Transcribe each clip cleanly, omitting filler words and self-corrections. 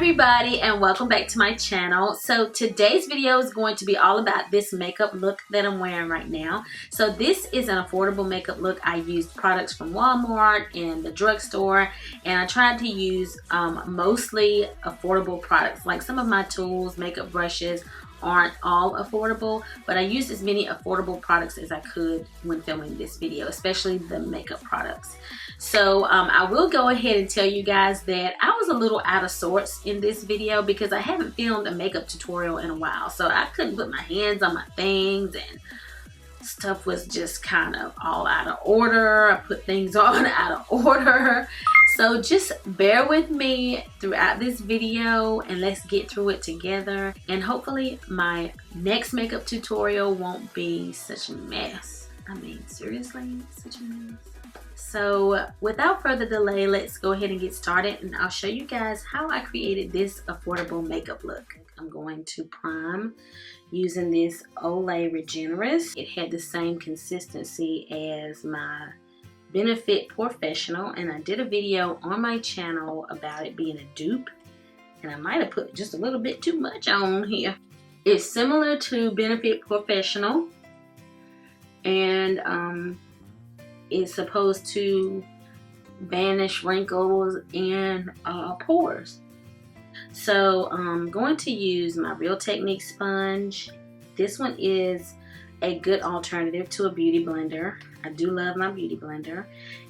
everybody, and welcome back to my channel. So today's video is going to be all about this makeup look that I'm wearing right now. So this is an affordable makeup look. I used products from Walmart and the drugstore, and I tried to use mostly affordable products. Like some of my tools, makeup brushes, aren't all affordable, but I used as many affordable products as I could when filming this video, especially the makeup products. So I will go ahead and tell you guys that I was a little out of sorts in this video because I haven't filmed a makeup tutorial in a while, so I couldn't put my hands on my things and stuff was just kind of all out of order. I put things on out of order. So just bear with me throughout this video and let's get through it together. And hopefully my next makeup tutorial won't be such a mess. I mean, seriously, such a mess. So without further delay, let's go ahead and get started and I'll show you guys how I created this affordable makeup look. I'm going to prime using this Olay Regenerist. It had the same consistency as my Benefit Professional, and I did a video on my channel about it being a dupe, and I might have put just a little bit too much on here. It's similar to Benefit Professional, and it's supposed to banish wrinkles and pores. So I'm going to use my Real Technique sponge. This one is a good alternative to a beauty blender. I do love my beauty blender.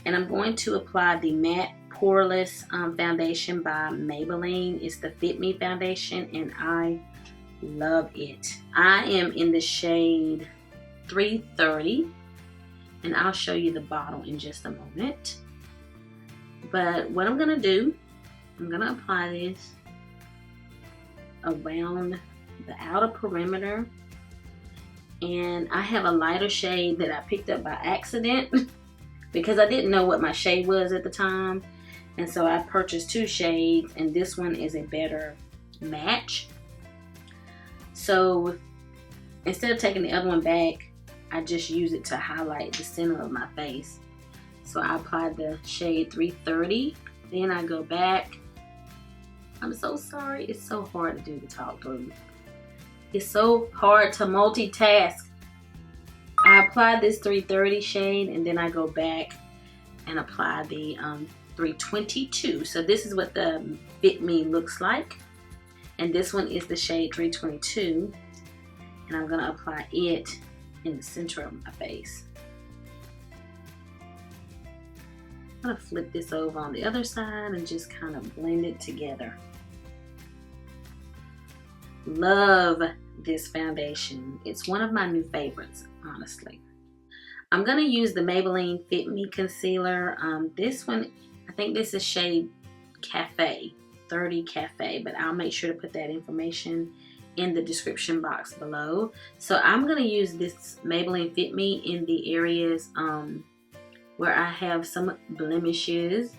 And I'm going to apply the Matte Poreless foundation by Maybelline. It's the Fit Me foundation and I love it. I am in the shade 330 and I'll show you the bottle in just a moment. But what I'm gonna do, I'm gonna apply this around the outer perimeter. And I have a lighter shade that I picked up by accident because I didn't know what my shade was at the time. And so I purchased two shades and this one is a better match. So instead of taking the other one back, I just use it to highlight the center of my face. So I applied the shade 330, then I go back. I'm so sorry, it's so hard to do the talk through. It's so hard to multitask. I applied this 330 shade and then I go back and apply the 322. So this is what the Fit Me looks like. And this one is the shade 322. And I'm gonna apply it in the center of my face. I'm gonna flip this over on the other side and just kind of blend it together. Love this foundation. It's one of my new favorites, honestly. I'm gonna use the Maybelline Fit Me concealer. This one, I think this is shade Cafe, 30 Cafe, but I'll make sure to put that information in the description box below. So I'm gonna use this Maybelline Fit Me in the areas where I have some blemishes.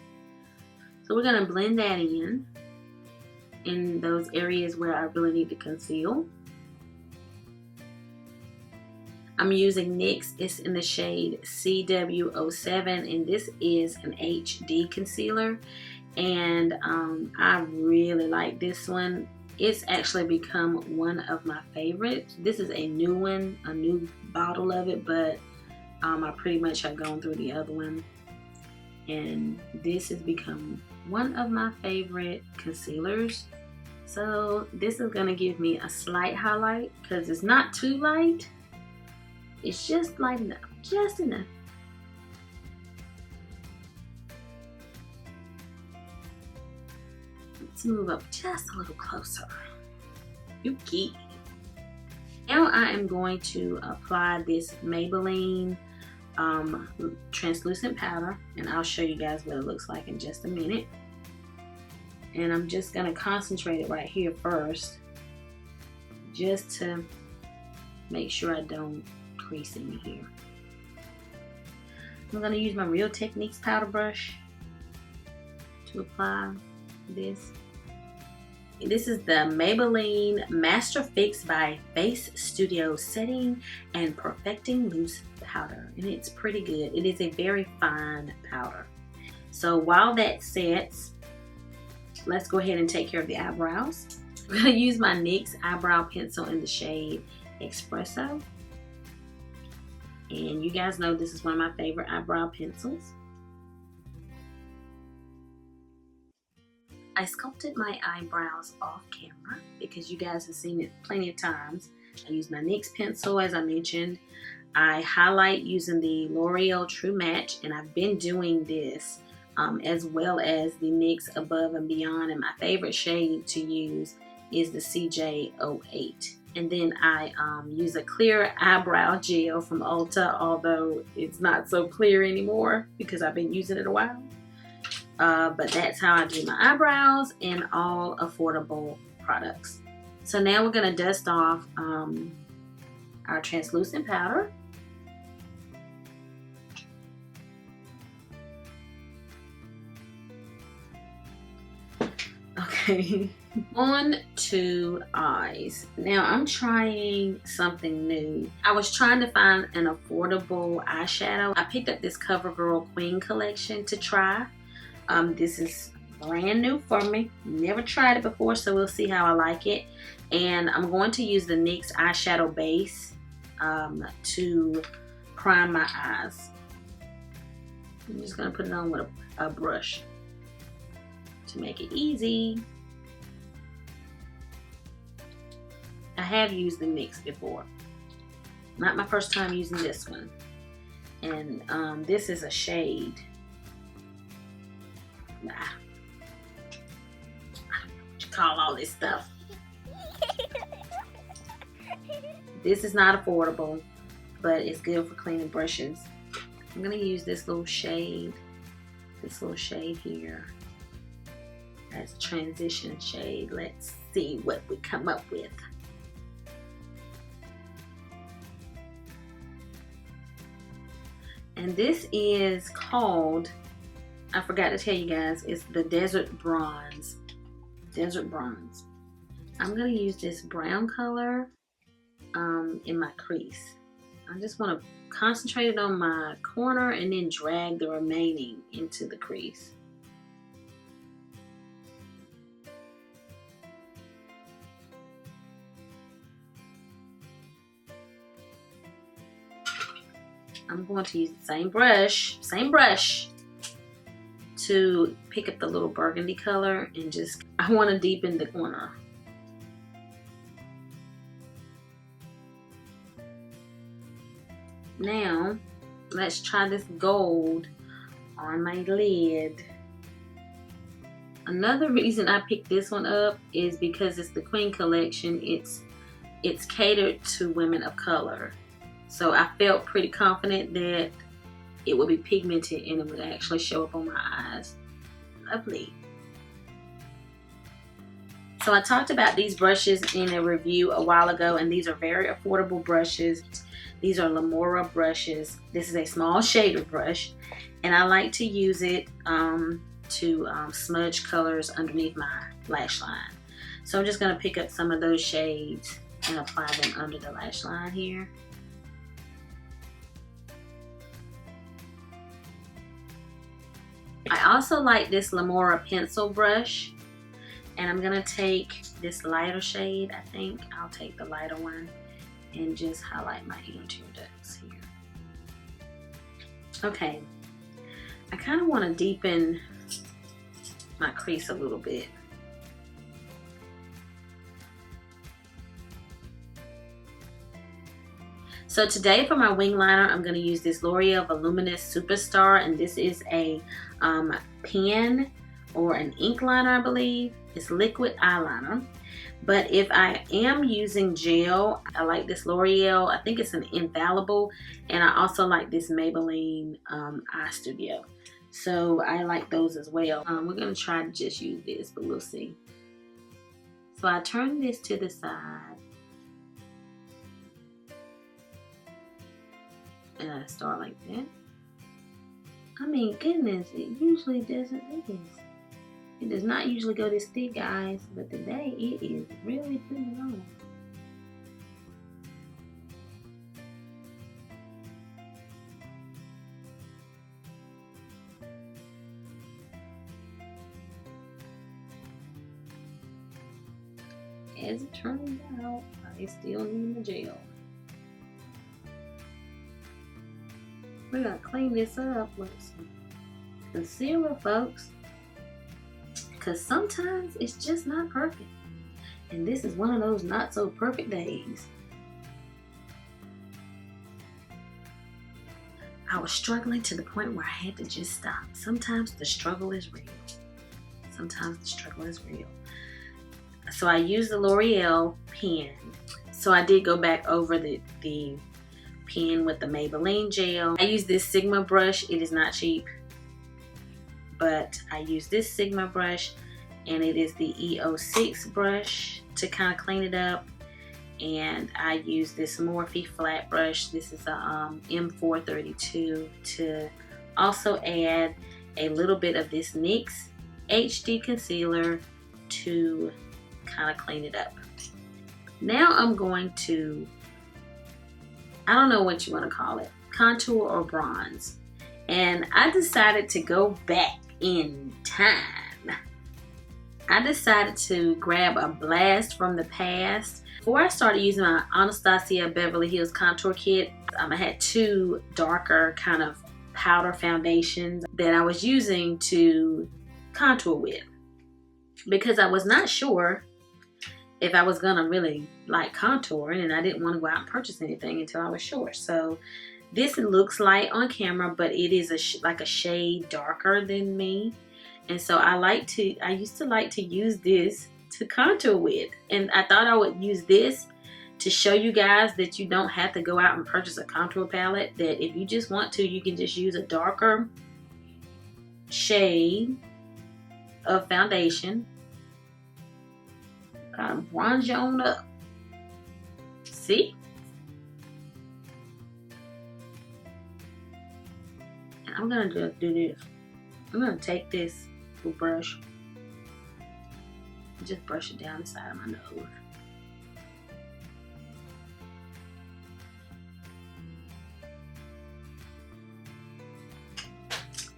So we're gonna blend that in those areas where I really need to conceal. I'm using NYX. It's in the shade CW07 and this is an HD concealer and I really like this one. It's actually become one of my favorites. This is a new one, a new bottle of it, but I pretty much have gone through the other one and this has become one of my favorite concealers. So this is gonna give me a slight highlight because it's not too light. It's just light enough, just enough. Let's move up just a little closer. You geek. Now I am going to apply this Maybelline translucent powder and I'll show you guys what it looks like in just a minute. And I'm just gonna concentrate it right here first, just to make sure I don't crease in here. I'm gonna use my Real Techniques powder brush to apply this. This is the Maybelline Master Fix by Face Studio Setting and Perfecting Loose Powder, and it's pretty good. It is a very fine powder. So while that sets, let's go ahead and take care of the eyebrows. I'm going to use my NYX eyebrow pencil in the shade Espresso. And you guys know this is one of my favorite eyebrow pencils. I sculpted my eyebrows off camera because you guys have seen it plenty of times. I use my NYX pencil, as I mentioned. I highlight using the L'Oreal True Match, and I've been doing this as well as the NYX Above and Beyond, and my favorite shade to use is the CJ08. And then I use a clear eyebrow gel from Ulta, although it's not so clear anymore because I've been using it a while. But that's how I do my eyebrows in all affordable products. So now we're going to dust off our translucent powder. Okay, on to eyes. Now I'm trying something new. I was trying to find an affordable eyeshadow. I picked up this CoverGirl Queen collection to try. This is brand new for me. Never tried it before, so we'll see how I like it. And I'm going to use the NYX eyeshadow base to prime my eyes. I'm just going to put it on with a brush to make it easy. I have used the NYX before. Not my first time using this one. And this is a shade. I don't know what you call all this stuff. This is not affordable, but it's good for cleaning brushes. I'm gonna use this little shade here as a transition shade. Let's see what we come up with. And this is called, I forgot to tell you guys, it's the Desert Bronze. Desert Bronze. I'm going to use this brown color in my crease. I just want to concentrate it on my corner and then drag the remaining into the crease. I'm going to use the same brush to pick up the little burgundy color and just, I want to deepen the corner. Now, let's try this gold on my lid. Another reason I picked this one up is because it's the Queen collection. It's catered to women of color. So I felt pretty confident that it would be pigmented and it would actually show up on my eyes. Lovely. So I talked about these brushes in a review a while ago, and these are very affordable brushes. These are Lamora brushes. This is a small shader brush, and I like to use it to smudge colors underneath my lash line. So I'm just going to pick up some of those shades and apply them under the lash line here. I also like this Lamora pencil brush, and I'm going to take this lighter shade. I think I'll take the lighter one and just highlight my inner tear ducts here. Okay, I kind of want to deepen my crease a little bit. So today for my wing liner, I'm going to use this L'Oreal Voluminous Superstar, and this is a pen or an ink liner, I believe. It's liquid eyeliner. But if I am using gel, I like this L'Oreal, I think it's an Infallible, and I also like this Maybelline Eye Studio. So I like those as well. We're going to try to just use this, but we'll see. So I turn this to the side. And I start like that. I mean, goodness, it usually doesn't do this. It does not usually go this thick, guys, but today it is really putting it on. as it turns out, I still need my gel. We're gonna clean this up with some concealer, folks, because sometimes it's just not perfect. And this is one of those not so perfect days. I was struggling to the point where I had to just stop. Sometimes the struggle is real. Sometimes the struggle is real. So I used the L'Oreal pen. So I did go back over the pen with the Maybelline gel. I use this Sigma brush. It is not cheap, but I use this Sigma brush, and it is the E06 brush to kind of clean it up. And I use this Morphe flat brush. This is a M432 to also add a little bit of this NYX HD concealer to kind of clean it up. Now I'm going to, I don't know what you want to call it, contour or bronze. And I decided to go back in time. I decided to grab a blast from the past. Before I started using my Anastasia Beverly Hills contour kit, I had two darker kind of powder foundations that I was using to contour with, because I was not sure if I was gonna really like contouring, and I didn't want to go out and purchase anything until I was sure. So this looks light on camera, but it is like a shade darker than me. And so I used to like to use this to contour with. And I thought I would use this to show you guys that you don't have to go out and purchase a contour palette. That if you just want to, you can just use a darker shade of foundation. Kind of bronze you on up. See? And I'm going to just do this. I'm going to take this brush, just brush it down the side of my nose.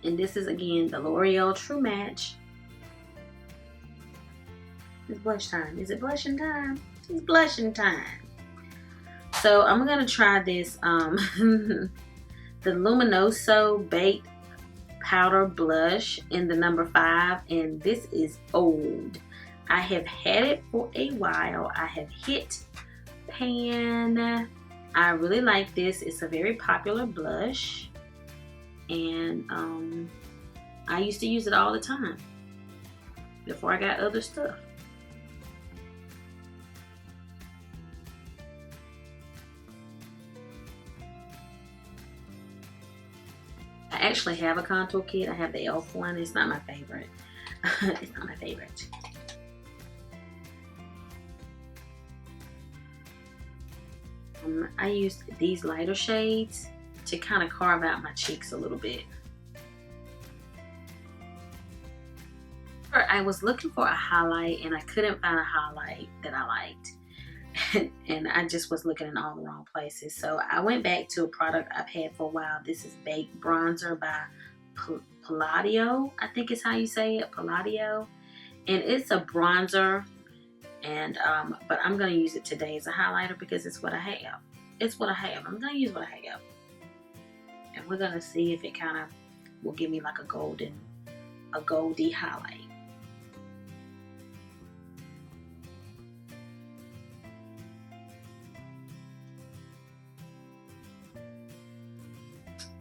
And this is again the L'Oreal True Match. It's blush time. Is it blushing time? It's blushing time. So I'm gonna try this the Luminoso Baked Powder Blush in the number 5, and this is old. I have had it for a while. I have hit pan. I really like this. It's a very popular blush, and I used to use it all the time before I got other stuff. I actually have a contour kit. I have the e.l.f. one. It's not my favorite. It's not my favorite. I used these lighter shades to kind of carve out my cheeks a little bit. I was looking for a highlight and I couldn't find a highlight that I liked. And I just was looking in all the wrong places. So I went back to a product I've had for a while. This is Baked Bronzer by Palladio. I think is how you say it, Palladio. And it's a bronzer. And but I'm gonna use it today as a highlighter because it's what I have. It's what I have. I'm gonna use what I have. And we're gonna see if it kind of will give me like a goldy highlight.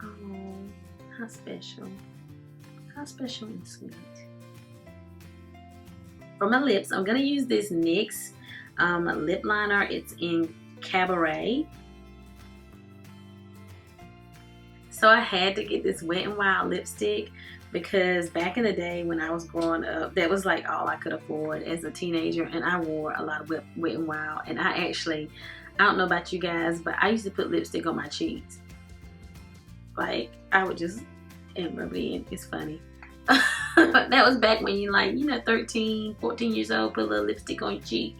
Oh, how special. How special and sweet. For my lips, I'm going to use this NYX lip liner. It's in Cabaret. So I had to get this Wet n Wild lipstick because back in the day when I was growing up, that was like all I could afford as a teenager, and I wore a lot of Wet n Wild. And I don't know about you guys, but I used to put lipstick on my cheeks. Like, I would just, and rub it in. It's funny. That was back when you 13, 14 years old, put a little lipstick on your cheek,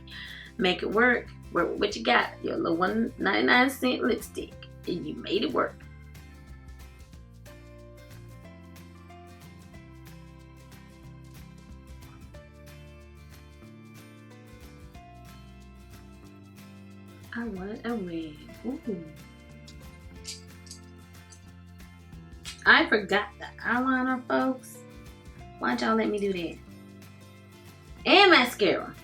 make it work. Work with what you got, your little 1.99 lipstick, and you made it work. I wanted a red. Ooh. I forgot the eyeliner, folks. Why'd y'all let me do that? And mascara.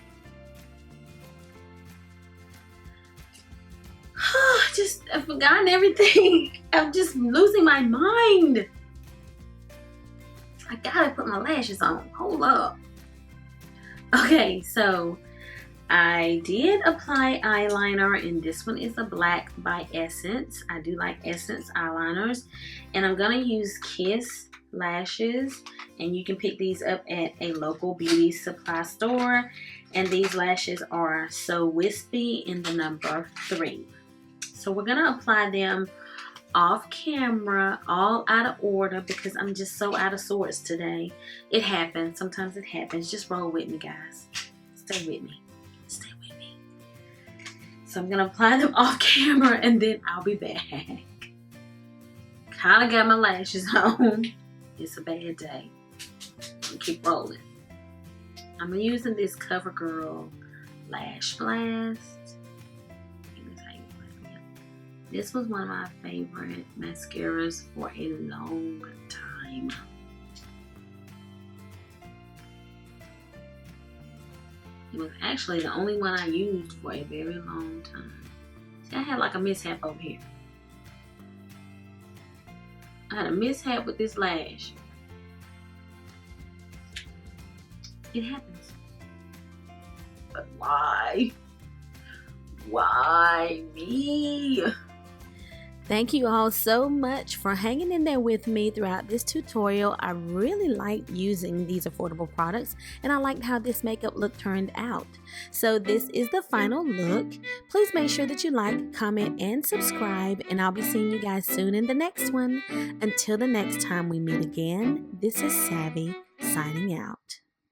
I've forgotten everything. I'm just losing my mind. I gotta put my lashes on. Hold up. Okay, so I did apply eyeliner, and this one is a black by Essence. I do like Essence eyeliners, and I'm gonna use Kiss lashes, and you can pick these up at a local beauty supply store, and these lashes are So Wispy in the number 3. So we're gonna apply them off camera, all out of order, because I'm just so out of sorts today. It happens. Sometimes it happens. Just roll with me, guys. Stay with me. Stay with me. So I'm going to apply them off camera, and then I'll be back. Kind of got my lashes on. It's a bad day. I'm keep rolling. I'm using this CoverGirl Lash Blast. This was one of my favorite mascaras for a long time. It was actually the only one I used for a very long time. See, I had like a mishap over here. I had a mishap with this lash. It happens. But why? Why me? Thank you all so much for hanging in there with me throughout this tutorial. I really liked using these affordable products, and I liked how this makeup look turned out. So this is the final look. Please make sure that you like, comment, and subscribe, and I'll be seeing you guys soon in the next one. Until the next time we meet again, this is Savvy signing out.